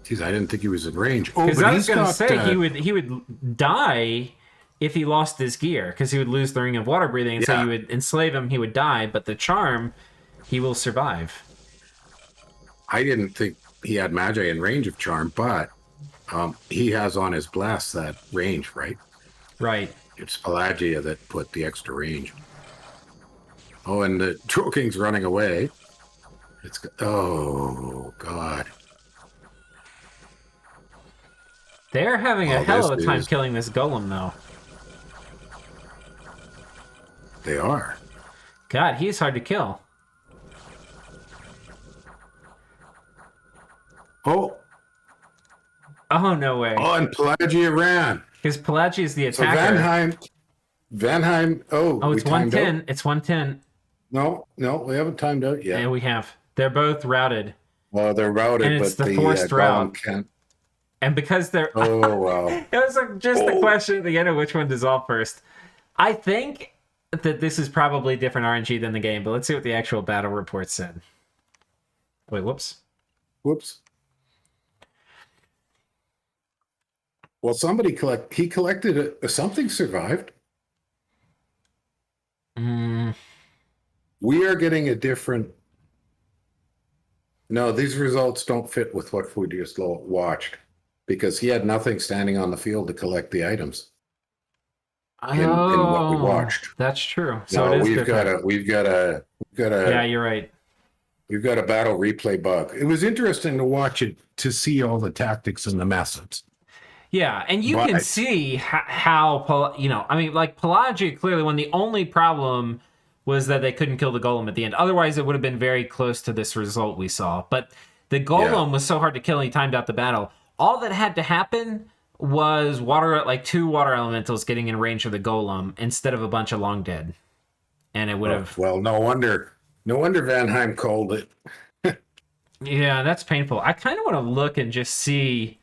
Jeez, I didn't think he was in range. Oh, but I was going to say he would die if he lost his gear, because he would lose the Ring of Water Breathing, and so you would enslave him, he would die, but the charm, he will survive. I didn't think he had Magi in range of charm, but he has on his blast that range, right? Right. It's Pelagia that put the extra range. Oh, and the Troll King's running away. Oh, God. They're having a hell of a time killing this golem, though. They are. God, he's hard to kill. Oh. Oh, no way. Oh, and Pelagia ran. Because Pelagia is the attacker. So Vanheim. Oh, it's 110. It's 110. No, we haven't timed out yet. Yeah, we have. They're both routed. Well, they're routed, and it's but the forced route. Can't. And because they're... Oh, wow. It was just the question at the end of which one dissolved first. I think that this is probably different RNG than the game, but let's see what the actual battle report said. Wait, whoops. Well, somebody collected it. Something survived. We are getting a different... No, these results don't fit with what we just watched, because he had nothing standing on the field to collect the items. In what we watched. That's true. So no, it is we've got a Yeah, you're right. We've got a battle replay bug. It was interesting to watch it, to see all the tactics and the methods. Yeah, and you can see how Pelagia clearly won. The only problem was that they couldn't kill the golem at the end. Otherwise, it would have been very close to this result we saw. But the golem was so hard to kill, and he timed out the battle. All that had to happen was two water elementals getting in range of the golem instead of a bunch of long dead, and it would have. Well, no wonder Vanheim called it. Yeah, that's painful. I kind of want to look and just see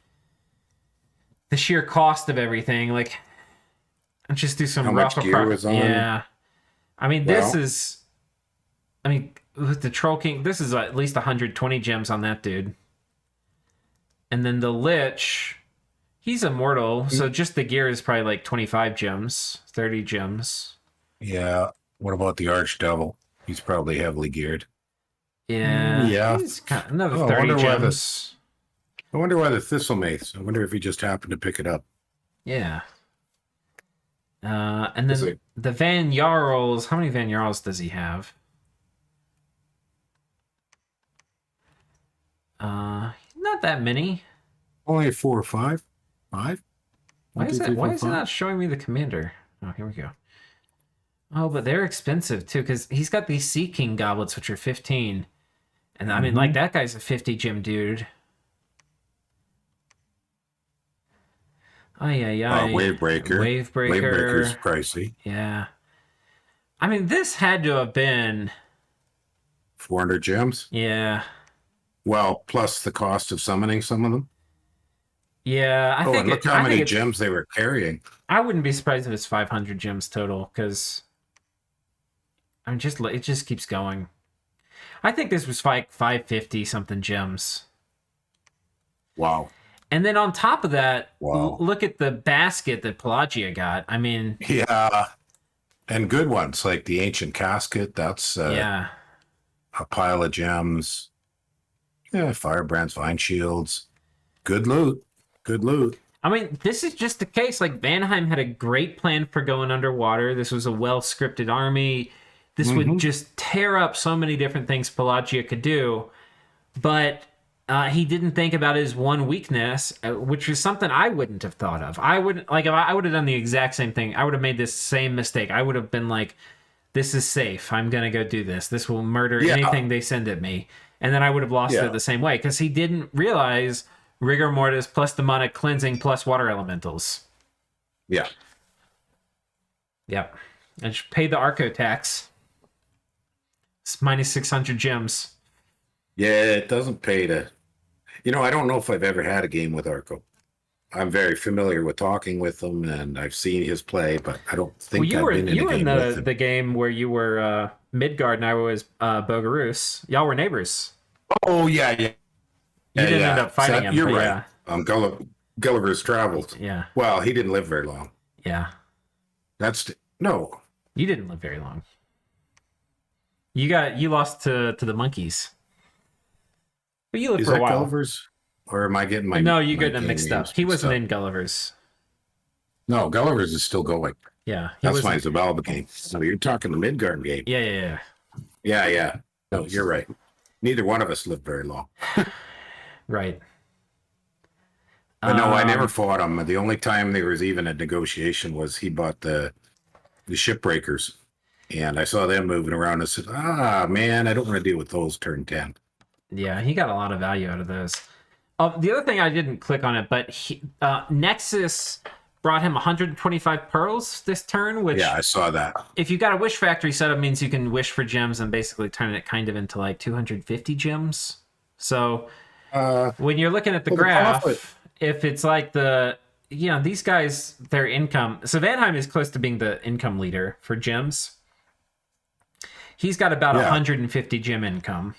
the sheer cost of everything, and just do some rough gear was on. Yeah, this is, with the Troll King, this is at least 120 gems on that dude, and then the Lich, he's immortal, so just the gear is probably 25 gems, 30 gems. Yeah. What about the Archdevil? He's probably heavily geared. Yeah. Yeah. He's another 30 gems. I wonder why the Thistle Mace. I wonder if he just happened to pick it up. Yeah. And then the Van Jarls. How many Van Jarls does he have? Not that many. Only 4 or 5. 5? Why is it not showing me the commander? Oh, here we go. Oh, but they're expensive too, because he's got these Sea King goblets, which are 15. And that guy's a 50 gem dude. Ay, ay, ay. Wavebreaker. Wave Wavebreaker's breaker. pricey. Yeah. I mean, this had to have been. 400 gems. Yeah. Well, plus the cost of summoning some of them. Yeah. Oh, and look how I think many it's. gems they were carrying. I wouldn't be surprised if it's 500 gems total, because I'm just. It just keeps going. I think this was like 550 something gems. Wow. And then on top of that, Wow. look at the basket that Pelagia got. I mean, Yeah. And good ones like the ancient casket. That's yeah. a pile of gems. Yeah, firebrands, vine shields. Good loot. Good loot. I mean, this is just the case. Like, Vanheim had a great plan for going underwater. This was a well-scripted army. This would just tear up so many different things Pelagia could do. But he didn't think about his one weakness, which is something I wouldn't have thought of. I wouldn't, like, if I would have done the exact same thing. I would have made this same mistake. I would have been like, this is safe. I'm going to go do this. This will murder anything they send at me. And then I would have lost it the same way, because he didn't realize rigor mortis plus demonic cleansing plus water elementals. Yeah. Yep. And pay the Arco tax. It's minus 600 gems. Yeah, it doesn't pay to. I don't know if I've ever had a game with Arco. I'm very familiar with talking with him, and I've seen his play, but I don't think Well, I've been in a game with him. the game where you were Midgard and I was Bogarus. Y'all were neighbors. Oh, yeah, yeah. You didn't end up fighting him. You're but right. Gulliver's Traveled. Yeah. Well, he didn't live very long. Yeah. No. You didn't live very long. You lost to the monkeys. But you lived for a while. Gulliver's? Or am I getting my... No, you get them mixed up. He wasn't in Gulliver's. No, Gulliver's is still going. Yeah. That's my Zabalba game. So you're talking the Midgard game. Yeah. Yeah. No, you're right. Neither one of us lived very long. Right. But no, I never fought him. The only time there was even a negotiation was he bought the shipbreakers. And I saw them moving around and said, man, I don't want to deal with those turn 10. Yeah, he got a lot of value out of those. The other thing, I didn't click on it, but Nexus brought him 125 pearls this turn, which... Yeah, I saw that. If you got a wish factory setup, means you can wish for gems and basically turn it kind of into like 250 gems. So when you're looking at the graph, if it's like these guys, their income... So Vanheim is close to being the income leader for gems. He's got about 150 gem income.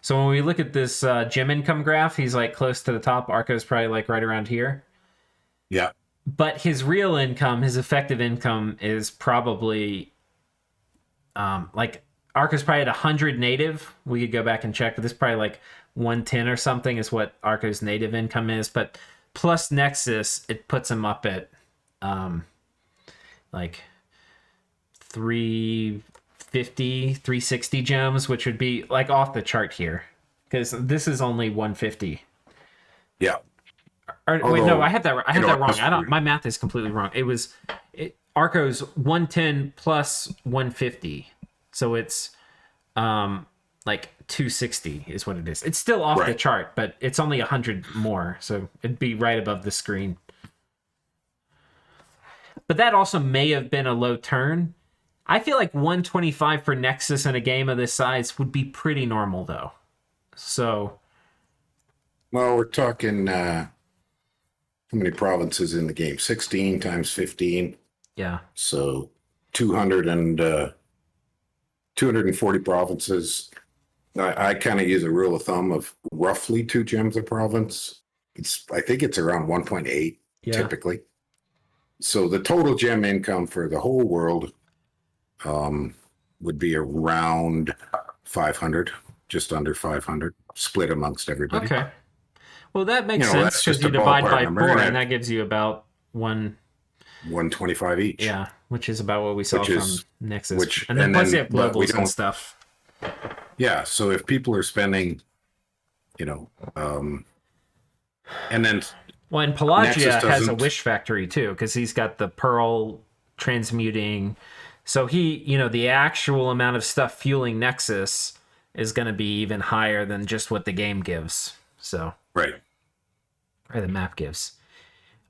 So when we look at this gem income graph, he's like close to the top. Arco's probably like right around here. Yeah. But his real income, his effective income, is probably like Arco's probably at 100 native. We could go back and check, but this is probably like 110 or something is what Arco's native income is. But plus Nexus, it puts him up at like 350, 360 gems, which would be like off the chart here, because this is only 150. Yeah. Wait, no, I had that. I had that wrong. My math is completely wrong. Arco's 110 plus 150, so it's like 260 is what it is. It's still off the chart, but it's only 100 more, so it'd be right above the screen. But that also may have been a low turn. I feel like 125 for Nexus in a game of this size would be pretty normal, though. So, well, we're talking how many provinces in the game? 16 times 15. Yeah. So 240 provinces. I kind of use a rule of thumb of roughly 2 gems a province. I think it's around 1.8 typically. So the total gem income for the whole world would be around 500, just under 500, split amongst everybody. Okay. Well, that makes sense, because you divide by 4, and that gives you about 125 each. Yeah, which is about what we saw from Nexus. And then plus you have globals and stuff. Yeah, so if people are spending, and then... Well, and Pelagia has a wish factory, too, because he's got the pearl transmuting. So the actual amount of stuff fueling Nexus is going to be even higher than just what the game gives. So... Right. Or the map gives.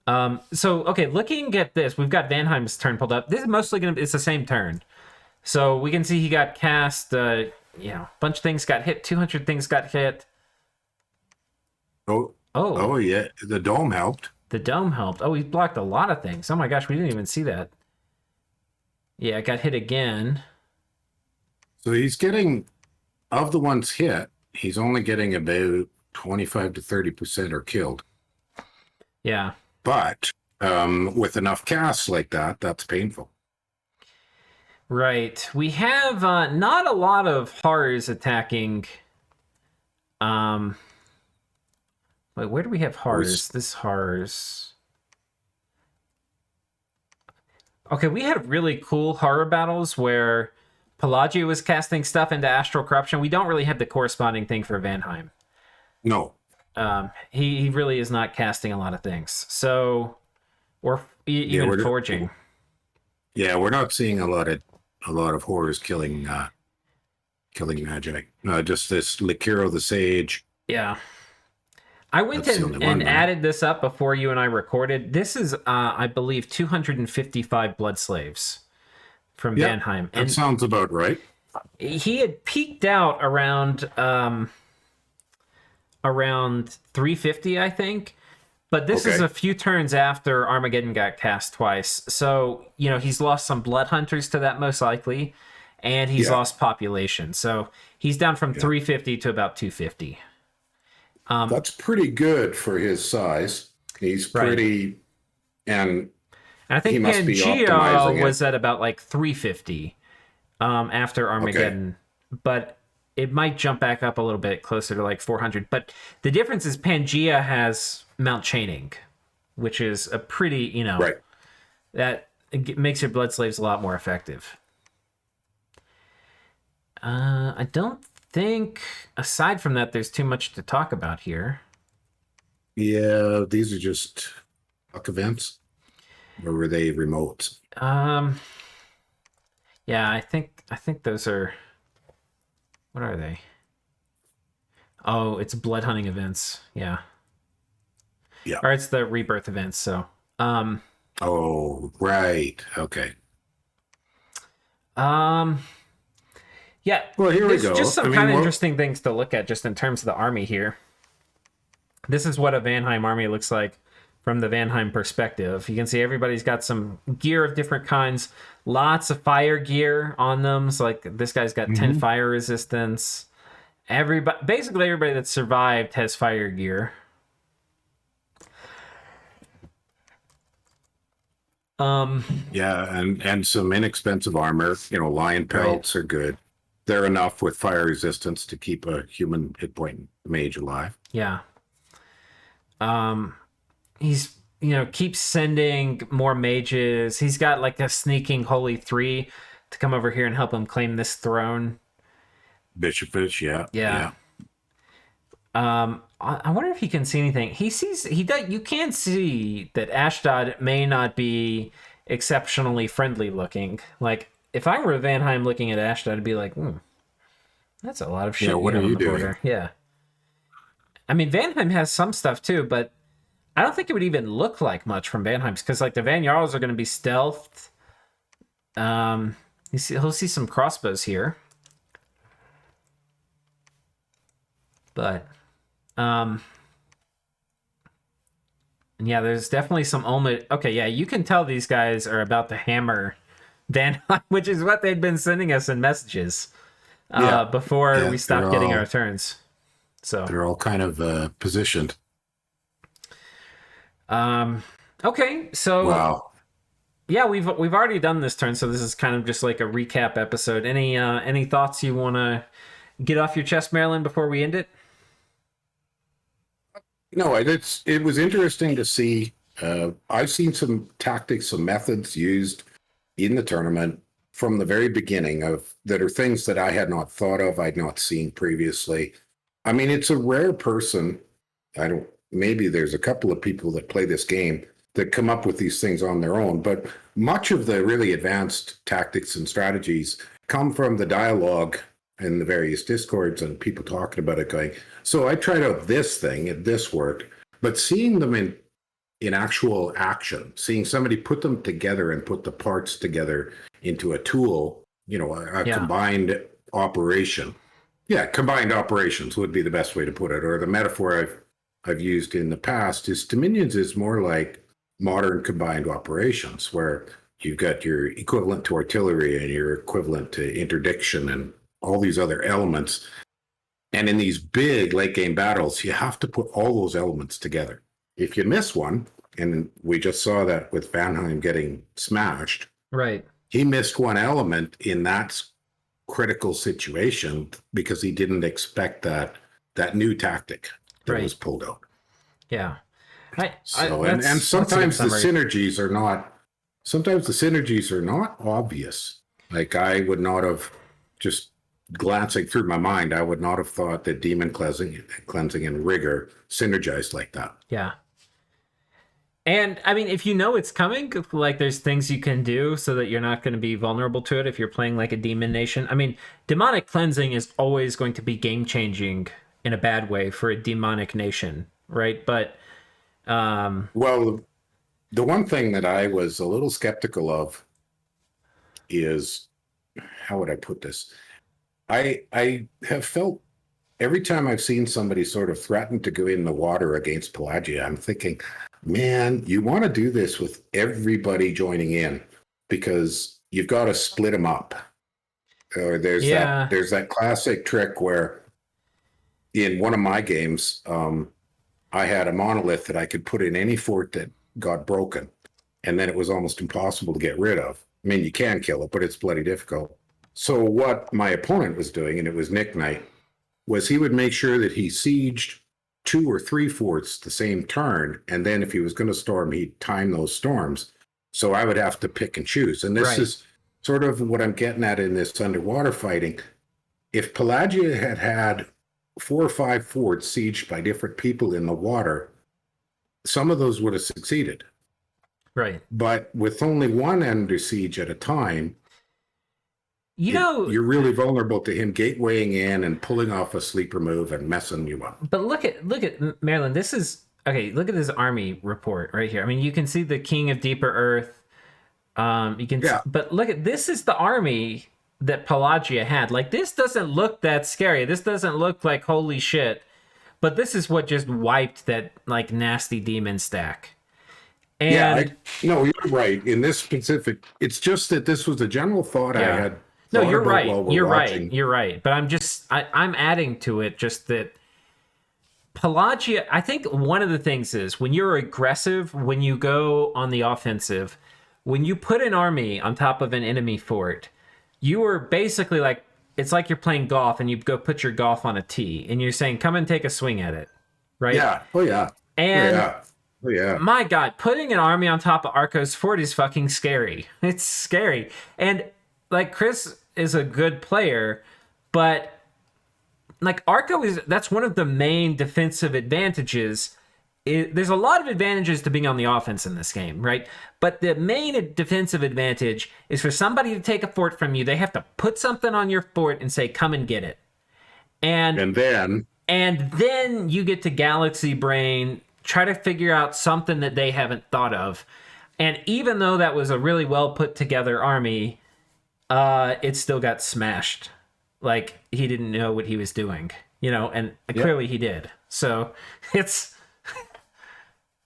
So okay, looking at this, we've got Vanheim's turn pulled up. This is mostly it's the same turn. So we can see he got cast, a bunch of things got hit, 200 things got hit. Oh, Oh, oh yeah, the dome helped. the dome helped. Oh, he blocked a lot of things. Oh my gosh, we didn't even see that. Yeah, it got hit again. So he's getting, of the ones hit, he's only getting about 25 to 30% are killed. Yeah. But with enough casts like that, that's painful. Right. We have not a lot of horrors attacking. Wait, where do we have horrors? This horrors. Okay, we had really cool horror battles where Pelagia was casting stuff into astral corruption. We don't really have the corresponding thing for Vanheim. No. He really is not casting a lot of things. So, or even forging. Yeah, we're not seeing a lot of horrors killing magic. Just this Likiro the Sage. Yeah. I went and added this up before you and I recorded. This is, I believe, 255 blood slaves from Vanheim. That sounds about right. He had peaked out around 350, I think. But this is a few turns after Armageddon got cast twice. So, he's lost some blood hunters to that most likely. And he's lost population. So he's down from 350 to about 250. That's pretty good for his size. He's pretty, and I think Pangaean was at about like 350 after Armageddon, but it might jump back up a little bit closer to like 400. But the difference is Pangaea has Mount Chaining, which is a pretty, that makes your blood slaves a lot more effective. I don't think, aside from that, there's too much to talk about here. Yeah, these are just luck events. Or were they remote? Yeah, I think those are. What are they? Oh, it's blood hunting events. Yeah. Yeah. Or it's the rebirth events. So. Oh, right. Okay. Yeah. Well, here we go. Just some kind of interesting things to look at, just in terms of the army here. This is what a Vanheim army looks like from the Vanheim perspective. You can see everybody's got some gear of different kinds. Lots of fire gear on them. So like this guy's got 10 fire resistance. Basically everybody that survived has fire gear. Yeah, and some inexpensive armor. Lion pelts are good. They're enough with fire resistance to keep a human hit point mage alive. Yeah. He's keeps sending more mages. He's got like a sneaking holy 3 to come over here and help him claim this throne. Bishopish, yeah. I wonder if he can see anything. You can see that Ashdod may not be exceptionally friendly looking. Like if I were Vanheim looking at Ashdod, I'd be like, that's a lot of shit. Yeah, what are you doing? Border. Yeah. I mean, Vanheim has some stuff too, but I don't think it would even look like much from Vanheim's, because like the Van Jarls are going to be stealthed. He'll see some crossbows here, but yeah, there's definitely some only. Okay, yeah, you can tell these guys are about to hammer Vanheim, which is what they'd been sending us in messages before we stopped getting our turns. So they're all kind of positioned. Okay, so wow. Yeah, we've already done this turn, so this is kind of just like a recap episode. Any thoughts you want to get off your chest, Marilyn, before we end it? No, it was interesting to see. I've seen some tactics, some methods used in the tournament from the very beginning that are things that I had not thought of, I'd not seen previously. I mean, it's a rare person. Maybe there's a couple of people that play this game that come up with these things on their own, but much of the really advanced tactics and strategies come from the dialogue in the various discords and people talking about it going, so I tried out this thing and this worked, but seeing them in in actual action, seeing somebody put them together and put the parts together into a tool, a Yeah. combined operation. Yeah, combined operations would be the best way to put it. Or the metaphor I've used in the past is Dominions is more like modern combined operations, where you've got your equivalent to artillery and your equivalent to interdiction and all these other elements. And in these big late game battles, you have to put all those elements together. If you miss one, and we just saw that with Vanheim getting smashed, Right. he missed one element in that critical situation because he didn't expect that new tactic that Right. was pulled out. Yeah. I So and that's a good sometimes the summary. synergies are not obvious. Like I would not have, just glancing through my mind, I would not have thought that demon cleansing and rigor synergized like that. Yeah. And I mean, if you know it's coming, like there's things you can do so that you're not going to be vulnerable to it if you're playing like a demon nation. I mean, demonic cleansing is always going to be game changing in a bad way for a demonic nation, right? But Well, the one thing that I was a little skeptical of is, how would I put this? I have felt every time I've seen somebody sort of threaten to go in the water against Pelagia, I'm thinking, man, you want to do this with everybody joining in because you've got to split them up. Or yeah, there's that classic trick where in one of my games, I had a monolith that I could put in any fort that got broken, and then it was almost impossible to get rid of. I mean, you can kill it, but it's bloody difficult. So what my opponent was doing, and it was Nick Knight, was he would make sure that he sieged 2 or 3 forts the same turn, and then if he was going to storm, he'd time those storms. So I would have to pick and choose. And this right, is sort of what I'm getting at in this underwater fighting. If Pelagia had had 4 or 5 forts sieged by different people in the water, some of those would have succeeded. right. But with only one under siege at a time, You know, you're really vulnerable to him gatewaying in and pulling off a sleeper move and messing you up. but look at Maryland. This is okay. Look at this army report right here. I mean, you can see the King of Deeper Earth. You can, Yeah. but look at this is the army that Pelagia had. Like this doesn't look that scary. This doesn't look like holy shit. But this is what just wiped that like nasty demon stack. Yeah, And no, you're right. In this specific, it's just that this was a general thought I yeah. had No, thought you're about right. while we're You're right. watching. You're right. But I'm adding to it just that Pelagia, I think one of the things is when you're aggressive, when you go on the offensive, when you put an army on top of an enemy fort, you are basically like, it's like you're playing golf and you go put your golf on a tee and you're saying, come and take a swing at it. Right. Yeah. Oh yeah. Oh And yeah. Oh yeah. my God, putting an army on top of Arco's fort is fucking scary. It's scary. And like Chris is a good player, but like Arco that's one of the main defensive advantages. There's a lot of advantages to being on the offense in this game, right? But the main defensive advantage is for somebody to take a fort from you, they have to put something on your fort and say, come and get it. And then And then you get to Galaxy Brain, try to figure out something that they haven't thought of. And even though that was a really well put together army, it still got smashed. Like he didn't know what he was doing, and yep. clearly he did. So it's,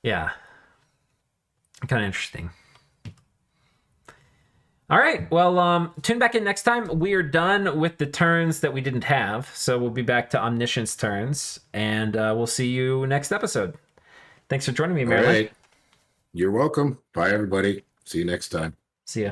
yeah, kind of interesting. All right. Well, tune back in next time. We are done with the turns that we didn't have. So we'll be back to Omniscience turns, and we'll see you next episode. Thanks for joining me, All Marilyn. right. You're welcome. Bye everybody. See you next time. See ya.